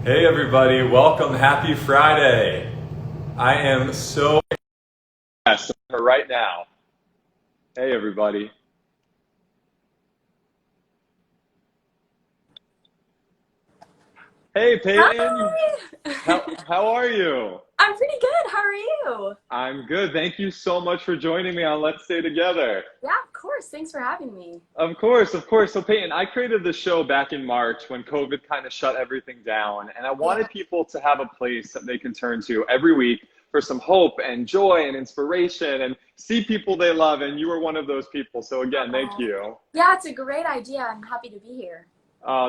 Hey everybody, welcome. Happy Friday. I am so excited for right now. Hey everybody. Hey Peyton. Hi. How are you? I'm pretty good. How are you? I'm good. Thank you so much for joining me on Let's Stay Together. Yeah, of course. Thanks for having me. Of course, of course. So Peyton, I created the show back in March when COVID kind of shut everything down, and I Yeah. wanted people to have a place that they can turn to every week for some hope and joy and inspiration and see people they love, and you were one of those people. So again, thank Oh, you. yeah, it's a great idea. I'm happy to be here.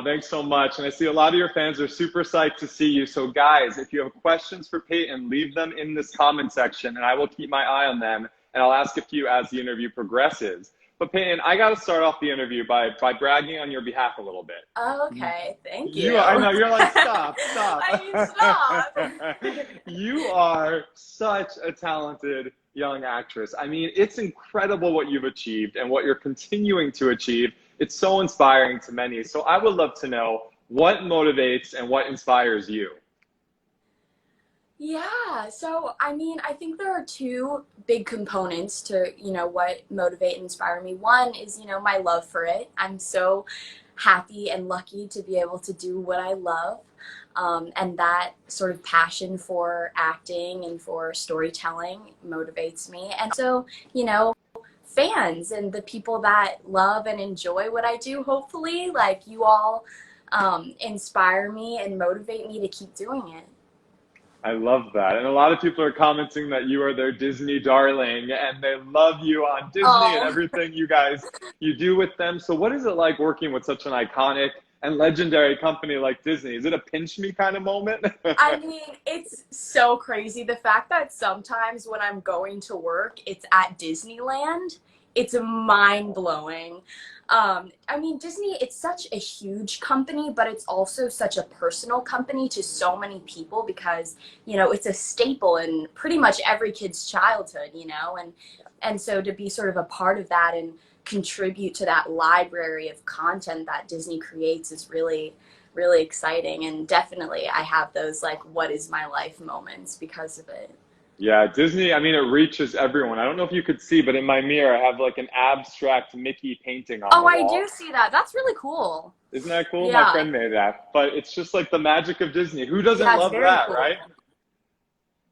Thanks so much. And I see a lot of your fans are super psyched to see you. So, guys, if you have questions for Peyton, leave them in this comment section and I will keep my eye on them and I'll ask a few as the interview progresses. But, Peyton, I got to start off the interview by bragging on your behalf a little bit. Oh, okay. Thank I you. know, you're like, stop, stop. I mean, stop. You are such a talented young actress. I mean, it's incredible what you've achieved and what you're continuing to achieve. It's so inspiring to many. So I would love to know what motivates and what inspires you. Yeah, so I mean, I think there are two big components to, what motivate and inspire me. One is, my love for it. I'm so happy and lucky to be able to do what I love. And that sort of passion for acting and for storytelling motivates me. And so, fans and the people that love and enjoy what I do, hopefully, like you all, inspire me and motivate me to keep doing it. I love that. And a lot of people are commenting that you are their Disney darling and they love you on Disney and Oh, everything you do with them. So what is it like working with such an iconic and legendary company like Disney? Is it a pinch me kind of moment? I mean, it's so crazy. The fact that sometimes when I'm going to work, it's at Disneyland, it's mind blowing. I mean, Disney, it's such a huge company, but it's also such a personal company to so many people because, it's a staple in pretty much every kid's childhood, and so to be sort of a part of that and contribute to that library of content that Disney creates is really exciting, and definitely I have those like what is my life moments because of it. Yeah, Disney, I mean, it reaches everyone. I don't know if you could see, but in my mirror, I have like an abstract Mickey painting on Oh, the I do wall. see that. That's really cool. Isn't that cool? My Yeah. friend made that. But it's just like the magic of Disney. Who doesn't Yeah, it's love very that, cool. right?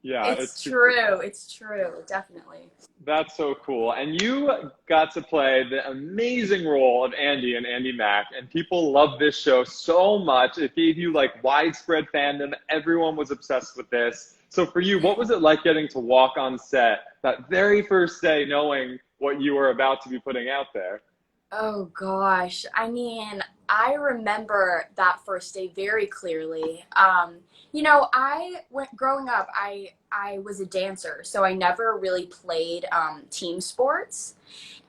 Yeah, It's it's super true. cool. It's true. Definitely. That's so cool. And you got to play the amazing role of Andy and Andy Mack, and people love this show so much. It gave you like widespread fandom. Everyone was obsessed with this. So for you, what was it like getting to walk on set that very first day knowing what you were about to be putting out there? Oh gosh. I mean, I remember that first day very clearly. I went growing up, I was a dancer, so I never really played team sports.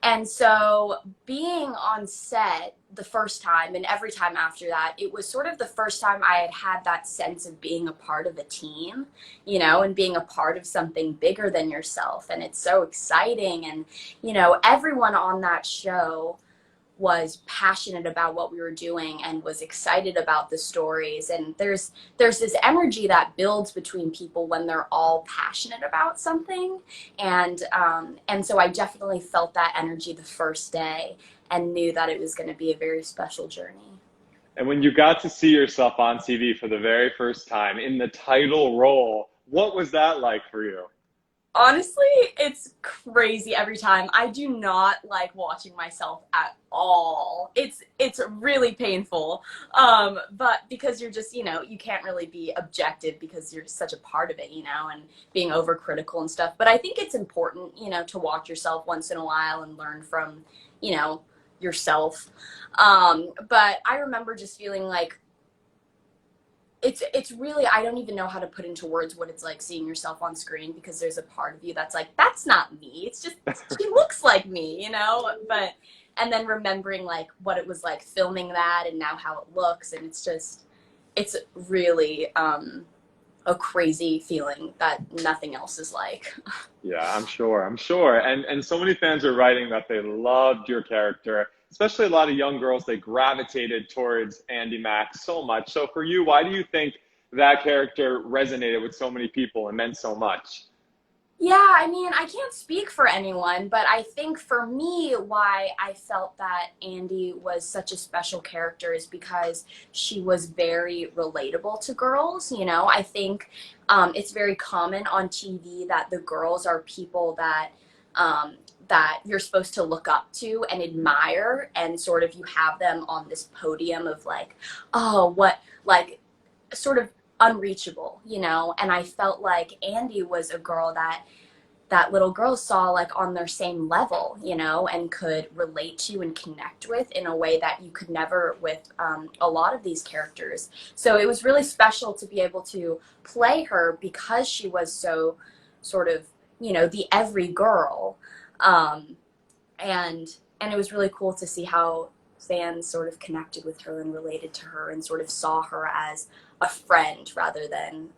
And so being on set the first time and every time after that, it was sort of the first time I had had that sense of being a part of a team, and being a part of something bigger than yourself. And it's so exciting. And, everyone on that show was passionate about what we were doing and was excited about the stories, and there's this energy that builds between people when they're all passionate about something, and so I definitely felt that energy the first day and knew that it was going to be a very special journey. And when you got to see yourself on TV for the very first time in the title role, what was that like for you? Honestly, it's crazy every time. I do not like watching myself at all. It's really painful. But because you're just, you can't really be objective because you're such a part of it, and being overcritical and stuff. But I think it's important, to watch yourself once in a while and learn from, you know, yourself. But I remember just feeling like it's really, I don't even know how to put into words what it's like seeing yourself on screen, because there's a part of you that's like, that's not me, it's just she looks like me, but and then remembering like what it was like filming that and now how it looks, and it's really a crazy feeling that nothing else is like. Yeah, I'm sure. I'm sure. And so many fans are writing that they loved your character, especially a lot of young girls. They gravitated towards Andy Mack so much. So for you, why do you think that character resonated with so many people and meant so much. Yeah, I mean, I can't speak for anyone, but I think for me, why I felt that Andy was such a special character is because she was very relatable to girls. You know, I think it's very common on TV that the girls are people um, that you're supposed to look up to and admire, and sort of you have them on this podium of like, oh, what, like, sort of unreachable, you know. And I felt like Andy was a girl that little girls saw like on their same level, you know, and could relate to and connect with in a way that you could never with a lot of these characters. So it was really special to be able to play her because she was so sort of, you know, the every girl. Um, and it was really cool to see how fans sort of connected with her and related to her and sort of saw her as a friend rather than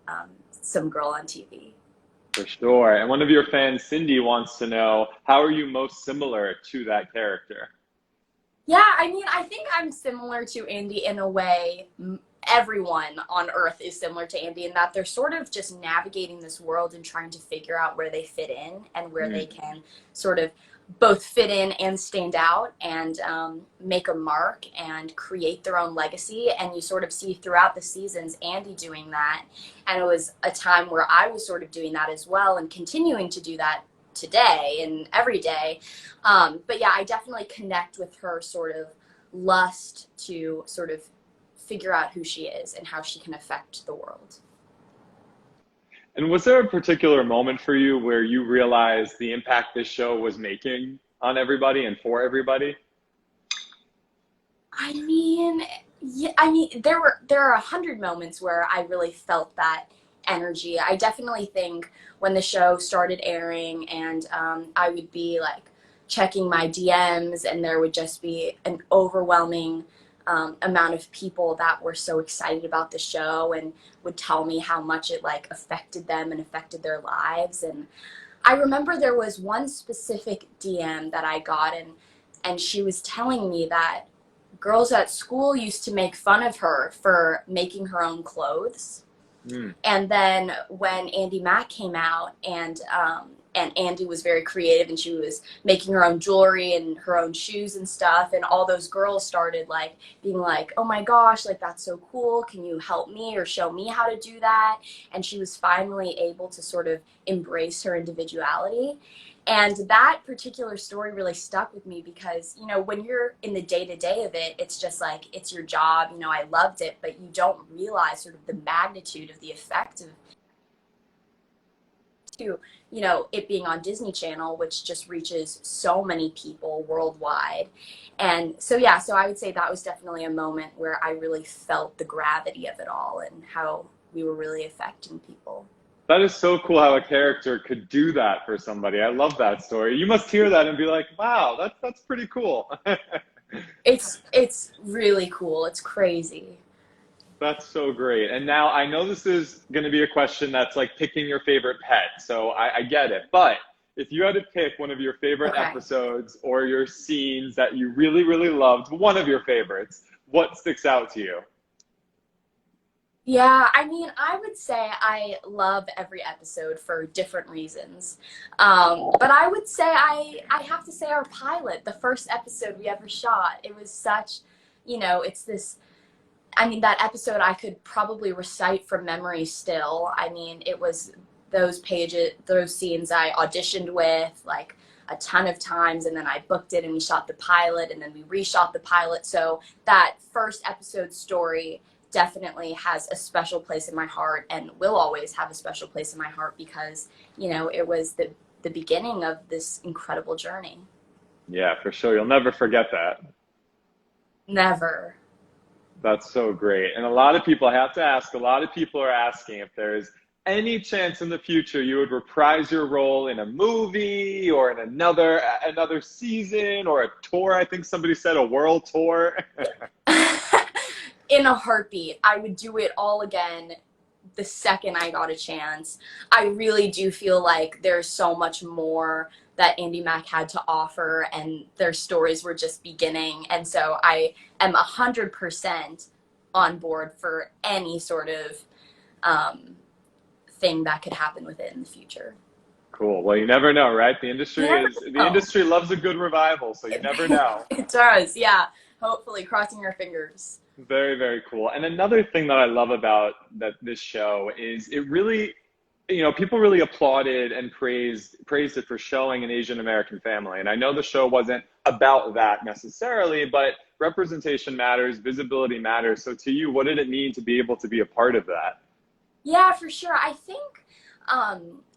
some girl on TV. For sure. And one of your fans, Cindy, wants to know, how are you most similar to that character? Yeah, I mean, I think I'm similar to Andy in a way. Everyone on Earth is similar to Andy in that they're sort of just navigating this world and trying to figure out where they fit in and where they can sort of both fit in and stand out and make a mark and create their own legacy. And you sort of see throughout the seasons Andy doing that. And it was a time where I was sort of doing that as well and continuing to do that today and every day. But yeah, I definitely connect with her sort of lust to sort of figure out who she is and how she can affect the world. And was there a particular moment for you where you realized the impact this show was making on everybody and for everybody? I mean, yeah, I mean, there are 100 moments where I really felt that energy. I definitely think when the show started airing and I would be like checking my DMs and there would just be an overwhelming amount of people that were so excited about the show and would tell me how much it like affected them and affected their lives. And I remember there was one specific DM that I got, and she was telling me that girls at school used to make fun of her for making her own clothes. Mm. And then when Andy Mack came out and Andy was very creative and she was making her own jewelry and her own shoes and stuff, and all those girls started like being like, oh my gosh, like that's so cool, can you help me or show me how to do that? And she was finally able to sort of embrace her individuality. And that particular story really stuck with me because, you know, when you're in the day to day of it, it's just like, it's your job. You know, I loved it, but you don't realize sort of the magnitude of the effect of, to, you know, it being on Disney Channel, which just reaches so many people worldwide. And so, yeah, so I would say that was definitely a moment where I really felt the gravity of it all and how we were really affecting people. That is so cool how a character could do that for somebody. I love that story. You must hear that and be like, wow, that's pretty cool. It's really cool. It's crazy. That's so great. And now I know this is going to be a question that's like picking your favorite pet. So I get it. But if you had to pick one of your favorite Okay. episodes or your scenes that you really, really loved, one of your favorites, what sticks out to you? Yeah, I mean, I would say I love every episode for different reasons. But I would say I have to say our pilot, the first episode we ever shot, it was such, you know, it's this, I mean, that episode I could probably recite from memory still. I mean, it was those pages, those scenes I auditioned with like a ton of times, and then I booked it and we shot the pilot and then we reshot the pilot. So that first episode story definitely has a special place in my heart and will always have a special place in my heart because, you know, it was the beginning of this incredible journey. Yeah, for sure. You'll never forget that. Never. That's so great. And a lot of people, I have to ask, a lot of people are asking if there's any chance in the future you would reprise your role in a movie or in another season or a tour. I think somebody said a world tour. In a heartbeat. I would do it all again the second I got a chance. I really do feel like there's so much more that Andy Mack had to offer, and their stories were just beginning. And so I am 100% on board for any sort of um, thing that could happen with it in the future. Cool. Well, you never know, right? You never The know. industry loves a good revival, so you never know. It does, yeah. Hopefully, crossing your fingers. Very, very cool. And another thing that I love about this show is it really, people really applauded and praised it for showing an Asian American family. And I know the show wasn't about that necessarily, but representation matters, visibility matters. So to you, what did it mean to be able to be a part of that? Yeah, for sure. I think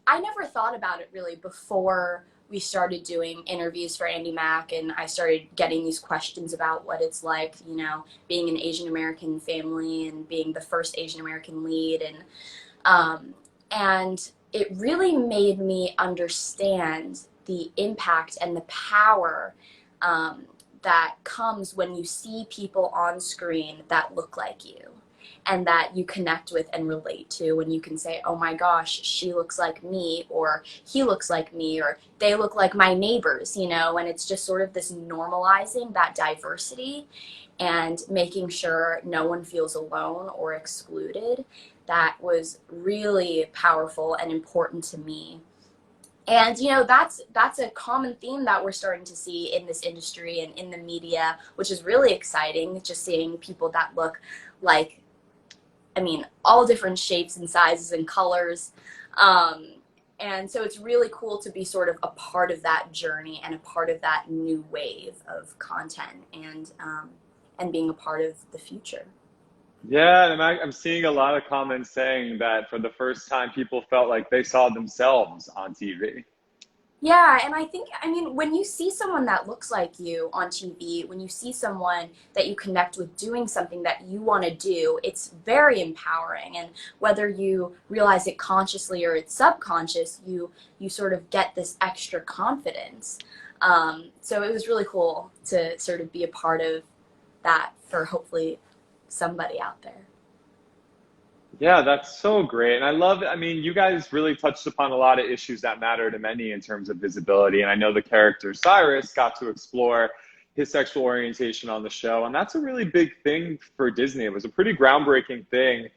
I never thought about it really before we started doing interviews for Andy Mack, and I started getting these questions about what it's like, being an Asian American family and being the first Asian American lead, um, and it really made me understand the impact and the power that comes when you see people on screen that look like you and that you connect with and relate to, when you can say, oh my gosh, she looks like me, or he looks like me, or they look like my neighbors, and it's just sort of this normalizing that diversity and making sure no one feels alone or excluded. That was really powerful and important to me. And that's a common theme that we're starting to see in this industry and in the media, which is really exciting, just seeing people that look like, all different shapes and sizes and colors. And so it's really cool to be sort of a part of that journey and a part of that new wave of content, and being a part of the future. Yeah, and I'm seeing a lot of comments saying that for the first time, people felt like they saw themselves on TV. Yeah, and when you see someone that looks like you on TV, when you see someone that you connect with doing something that you want to do, it's very empowering. And whether you realize it consciously or it's subconscious, you sort of get this extra confidence. So it was really cool to sort of be a part of that for hopefully somebody out there. Yeah, that's so great. And you guys really touched upon a lot of issues that matter to many in terms of visibility. And I know the character Cyrus got to explore his sexual orientation on the show. And that's a really big thing for Disney. It was a pretty groundbreaking thing,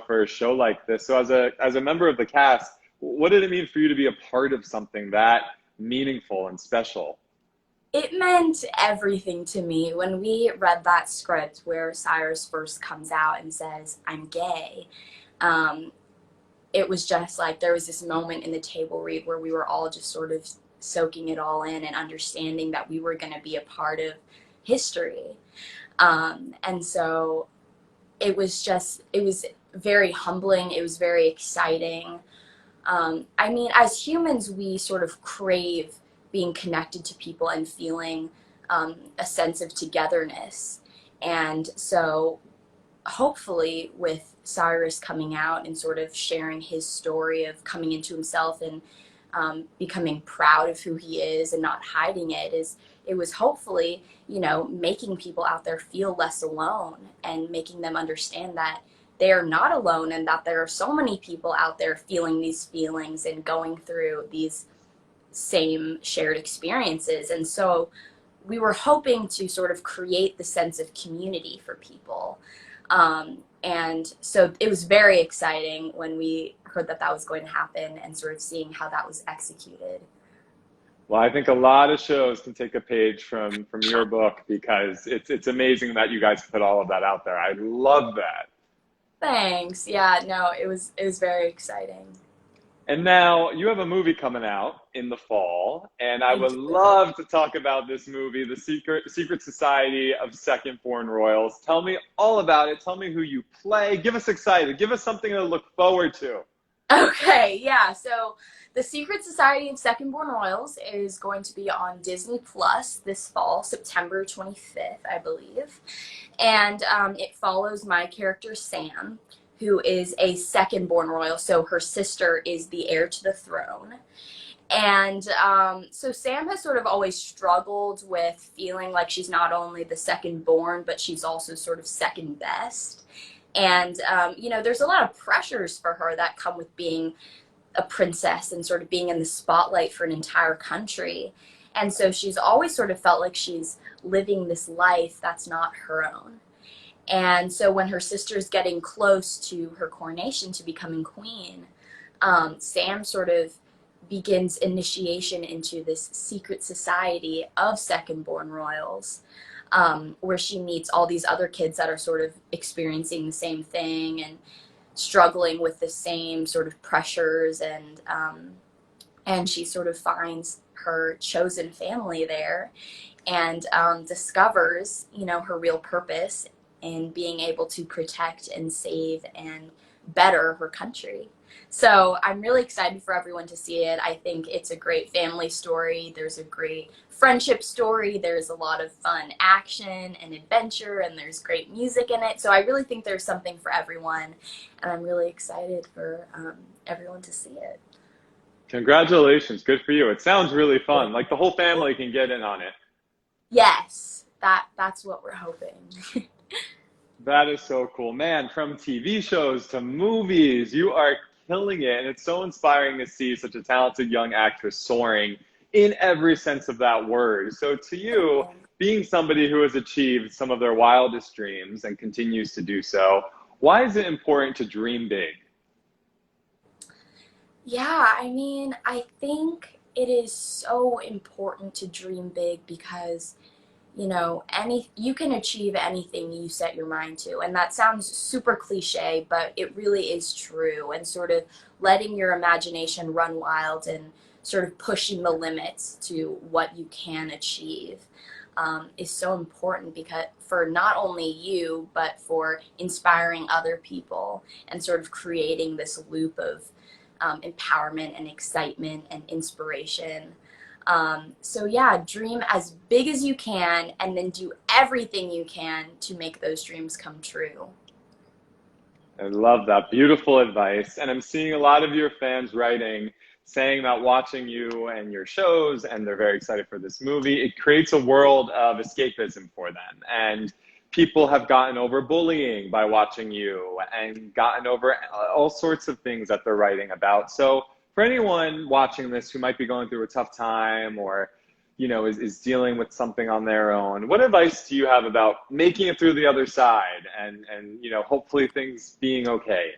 for a show like this. So as a member of the cast, what did it mean for you to be a part of something that meaningful and special? It meant everything to me when we read that script where Cyrus first comes out and says, I'm gay. Um, it was just like there was this moment in the table read where we were all just sort of soaking it all in and understanding that we were going to be a part of history. And so it was very humbling. It was very exciting. As humans, we sort of crave being connected to people and feeling a sense of togetherness. And so hopefully with Cyrus coming out and sort of sharing his story of coming into himself and becoming proud of who he is and not hiding it was hopefully, making people out there feel less alone and making them understand that they are not alone and that there are so many people out there feeling these feelings and going through these same shared experiences. And so we were hoping to sort of create the sense of community for people. And so it was very exciting when we heard that was going to happen and sort of seeing how that was executed. Well, I think a lot of shows can take a page from your book because it's amazing that you guys put all of that out there. I love that. Thanks. Yeah, no, it was very exciting. And now you have a movie coming out in the fall, and I would love to talk about this movie, The Secret Society of Second Born Royals. Tell me all about it. Tell me who you play. Give us excited. Give us something to look forward to. Okay, yeah. So The Secret Society of Second Born Royals is going to be on Disney Plus this fall, September 25th, I believe. And it follows my character, Sam, who is a second born royal. So her sister is the heir to the throne. And so Sam has sort of always struggled with feeling like she's not only the second born, but she's also sort of second best. And, there's a lot of pressures for her that come with being a princess and sort of being in the spotlight for an entire country. And so she's always sort of felt like she's living this life that's not her own. And so when her sister's getting close to her coronation to becoming queen, Sam sort of begins initiation into this secret society of second born royals, where she meets all these other kids that are sort of experiencing the same thing and struggling with the same sort of pressures, and she sort of finds her chosen family there, and discovers, you know, her real purpose in being able to protect and save and better her country. So I'm really excited for everyone to see it. I think it's a great family story. There's a great friendship story. There's a lot of fun action and adventure, and there's great music in it. So I really think there's something for everyone, and I'm really excited for everyone to see it. Congratulations. Good for you. It sounds really fun. Like the whole family can get in on it. Yes, that's what we're hoping. That is so cool. Man, from TV shows to movies, you are killing it. And it's so inspiring to see such a talented young actress soaring in every sense of that word. So, to you, being somebody who has achieved some of their wildest dreams and continues to do so, why is it important to dream big? Yeah, I mean, I think it is so important to dream big because, you know, any you can achieve anything you set your mind to. And that sounds super cliche, but it really is true. And sort of letting your imagination run wild and sort of pushing the limits to what you can achieve, is so important because for not only you, but for inspiring other people and sort of creating this loop of empowerment and excitement and inspiration. So yeah, dream as big as you can and then do everything you can to make those dreams come true. I love that. Beautiful advice. And I'm seeing a lot of your fans writing, saying that watching you and your shows, and they're very excited for this movie, it creates a world of escapism for them. And people have gotten over bullying by watching you and gotten over all sorts of things that they're writing about. So for anyone watching this who might be going through a tough time or is dealing with something on their own, what advice do you have about making it through the other side and hopefully things being okay?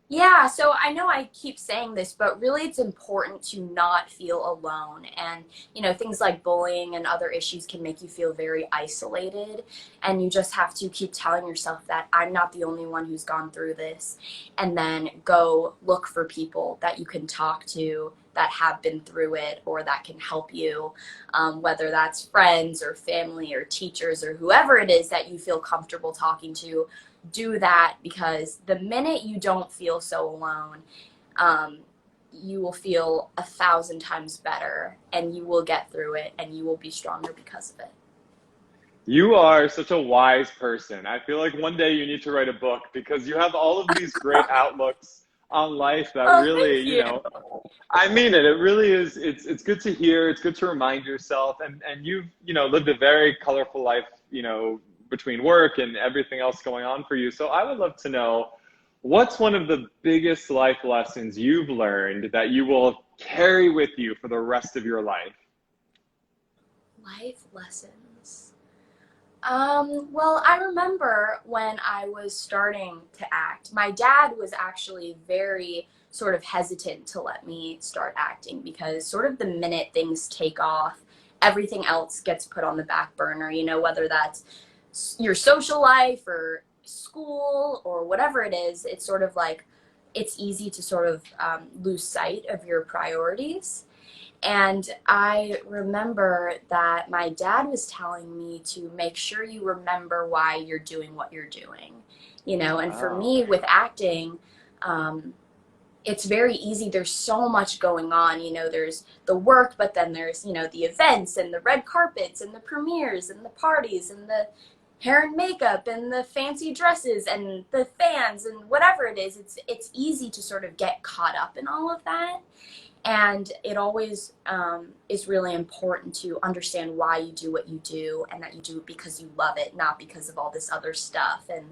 Yeah, so I know I keep saying this, but really it's important to not feel alone. And, you know, things like bullying and other issues can make you feel very isolated. And you just have to keep telling yourself that I'm not the only one who's gone through this. And then go look for people that you can talk to that have been through it or that can help you, whether that's friends or family or teachers or whoever it is that you feel comfortable talking to. Do that, because the minute you don't feel so alone, um, you will feel 1,000 times better and you will get through it and you will be stronger because of it. You are such a wise person. I feel like one day you need to write a book because you have all of these great outlooks on life that Oh, really, thank you. I mean it. It really is. It's good to hear. It's good to remind yourself. And you've lived a very colorful life. Between work and everything else going on for you. So I would love to know what's one of the biggest life lessons you've learned that you will carry with you for the rest of your life. Life lessons. Well, I remember when I was starting to act, my dad was actually very sort of hesitant to let me start acting because sort of the minute things take off, everything else gets put on the back burner, you know, whether that's your social life or school or whatever it is. It's sort of like it's easy to sort of lose sight of your priorities. And I remember that my dad was telling me to make sure you remember why you're doing what you're doing, you know. And for Wow. me with acting, um, it's very easy. There's so much going on, you know. There's the work, but then there's, you know, the events and the red carpets and the premieres and the parties and the hair and makeup and the fancy dresses and the fans and whatever it is. It's easy to sort of get caught up in all of that. And it always is really important to understand why you do what you do and that you do it because you love it, not because of all this other stuff. And,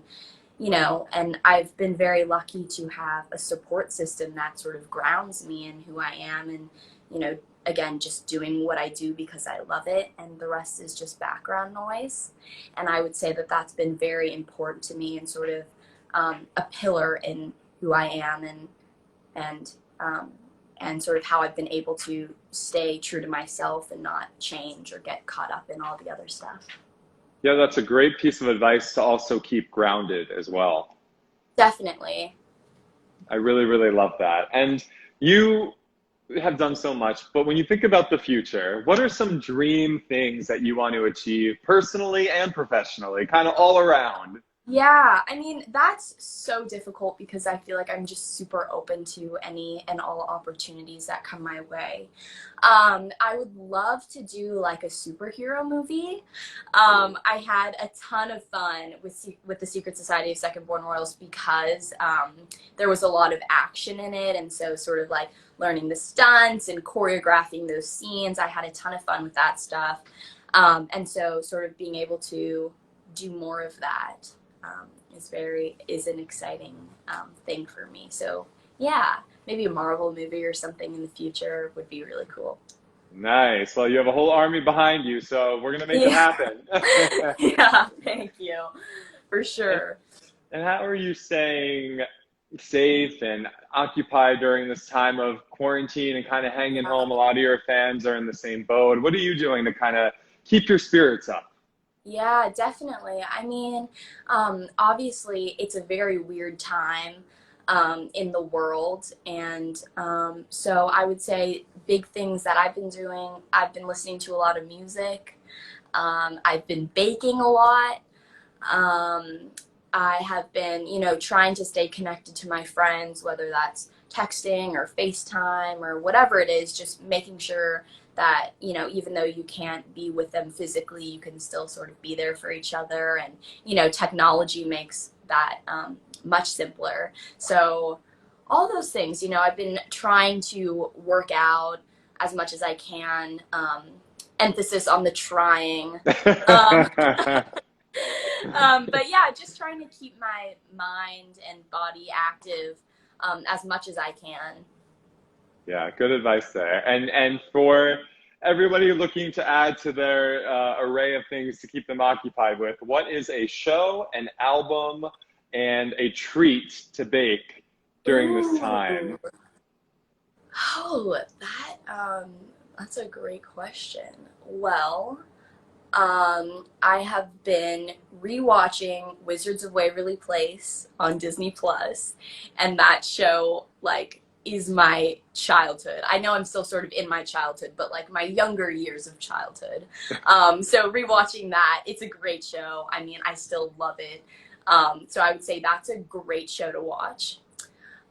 you know, and I've been very lucky to have a support system that sort of grounds me in who I am and, you know, again, just doing what I do because I love it, and the rest is just background noise. And I would say that that's been very important to me and sort of a pillar in who I am and um, and sort of how I've been able to stay true to myself and not change or get caught up in all the other stuff. Yeah, that's a great piece of advice to also keep grounded as well. Definitely. I really, really love that. And you have done so much, but when you think about the future, what are some dream things that you want to achieve personally and professionally, kind of all around? Yeah, I mean, that's so difficult because I feel like I'm just super open to any and all opportunities that come my way. I would love to do like a superhero movie. I had a ton of fun with the Secret Society of Second Born Royals because there was a lot of action in it, and so sort of like learning the stunts and choreographing those scenes. I had a ton of fun with that stuff, and so sort of being able to do more of that is an exciting thing for me. So yeah, maybe a Marvel movie or something in the future would be really cool. Nice. Well, you have a whole army behind you, so we're gonna make it Yeah, happen. yeah, thank you for And, sure. and how are you staying safe and occupied during this time of quarantine and kind of hanging Yeah. home? A lot of your fans are in the same boat. What are you doing to kind of keep your spirits up? Yeah, definitely. I mean, obviously, it's a very weird time in the world. And so I would say big things that I've been doing, I've been listening to a lot of music. I've been baking a lot. Um, I have been, trying to stay connected to my friends, whether that's texting or FaceTime or whatever it is, just making sure that, even though you can't be with them physically, you can still sort of be there for each other. And, technology makes that much simpler. So, all those things, I've been trying to work out as much as I can, emphasis on the trying. Um, but yeah, just trying to keep my mind and body active as much as I can. Yeah, good advice there. And for everybody looking to add to their array of things to keep them occupied with, what is a show, an album, and a treat to bake during this Ooh, time? oh, that's a great question. Well, I have been rewatching Wizards of Waverly Place on Disney Plus, and that show like is my childhood. I know I'm still sort of in my childhood, but like my younger years of childhood. So rewatching that, it's a great show. I mean, I still love it. So I would say that's a great show to watch.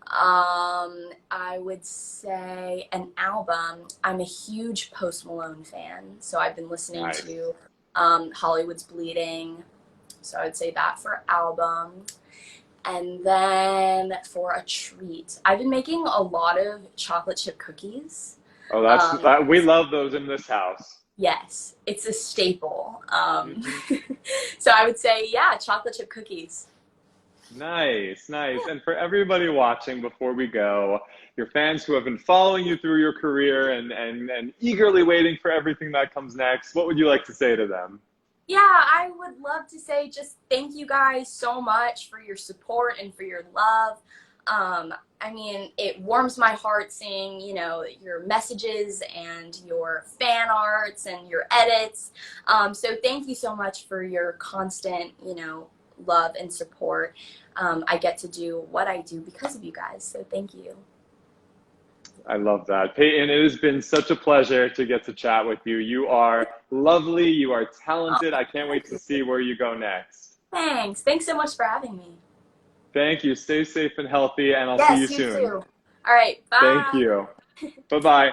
I would say an album. I'm a huge Post Malone fan, so I've been listening Nice. to Hollywood's Bleeding. So I would say that for album. And then for a treat, I've been making a lot of chocolate chip cookies. Oh, Um, we love those in this house. yes, it's a staple. Hmm. So I would say, yeah, chocolate chip cookies. Nice, nice. And for everybody watching before we go, your fans who have been following you through your career and eagerly waiting for everything that comes next, what would you like to say to them? Yeah, I would love to say just thank you guys so much for your support and for your love. I mean, it warms my heart seeing, your messages and your fan arts and your edits. So thank you so much for your constant, love and support. I get to do what I do because of you guys. So thank you. I love that. Peyton, it has been such a pleasure to get to chat with you. You are lovely, you are Oh, talented. I can't wait to see where you go next. thanks. Thanks so much for having me. Thank you. Stay safe and healthy, and I'll see you Yes, you soon. too. All right, Thank bye. you. Bye bye.